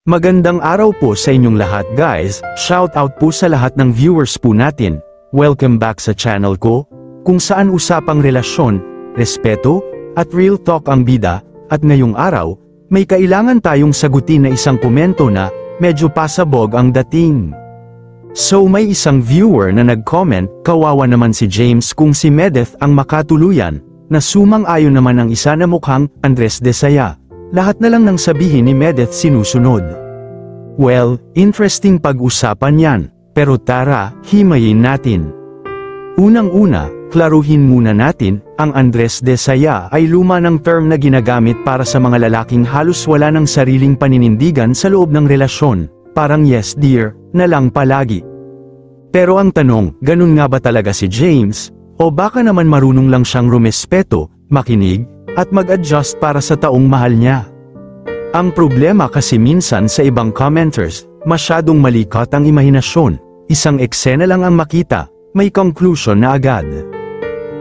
Magandang araw po sa inyong lahat guys, shout out po sa lahat ng viewers po natin. Welcome back sa channel ko, kung saan usapang relasyon, respeto, at real talk ang bida, at ngayong araw, may kailangan tayong sagutin na isang komento na, medyo pasabog ang dating. So may isang viewer na nag-comment, kawawa naman si James kung si Medeth ang makatuluyan, na sumang-ayon naman ang isa na mukhang Andres Desaya. Lahat na lang nang sabihin ni Medeth sinusunod. Well, interesting pag-usapan yan, pero tara, himayin natin. Unang-una, klaruhin muna natin, ang Andres Desaya ay luma ng term na ginagamit para sa mga lalaking halos wala ng sariling paninindigan sa loob ng relasyon, parang yes dear, na lang palagi. Pero ang tanong, ganun nga ba talaga si James, o baka naman marunong lang siyang rumespeto, makinig, at mag-adjust para sa taong mahal niya? Ang problema kasi minsan sa ibang commenters, masyadong malikot ang imahinasyon, isang eksena lang ang makita, may conclusion na agad.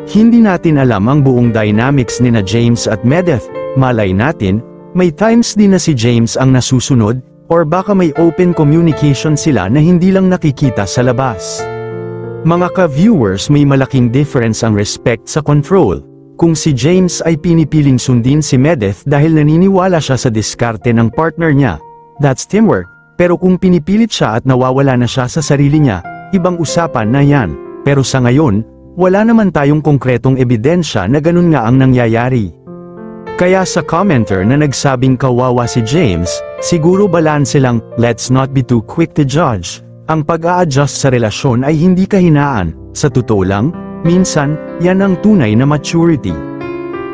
Hindi natin alam ang buong dynamics ni na James at Medeth, malay natin, may times din na si James ang nasusunod, or baka may open communication sila na hindi lang nakikita sa labas. Mga ka-viewers, may malaking difference ang respect sa control. Kung si James ay pinipiling sundin si Medeth dahil naniniwala siya sa diskarte ng partner niya, that's teamwork, pero kung pinipilit siya at nawawala na siya sa sarili niya, ibang usapan na yan. Pero sa ngayon, wala naman tayong konkretong ebidensya na ganun nga ang nangyayari. Kaya sa commenter na nagsabing kawawa si James, siguro balanse lang, let's not be too quick to judge. Ang pag-a-adjust sa relasyon ay hindi kahinaan, sa totoo lang, minsan, yan ang tunay na maturity.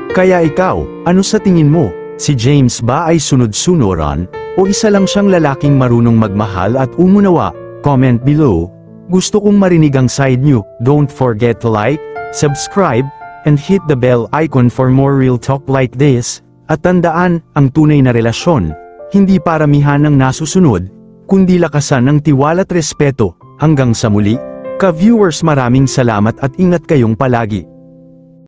Kaya ikaw, ano sa tingin mo? Si James ba ay sunod-sunuran, o isa lang siyang lalaking marunong magmahal at umunawa? Comment below. Gusto kong marinig ang side nyo. Don't forget to like, subscribe, and hit the bell icon for more real talk like this. At tandaan, ang tunay na relasyon, hindi paramihan ng nasusunod, kundi lakasan ng tiwala at respeto. Hanggang sa muli, ka-viewers, maraming salamat at ingat kayong palagi.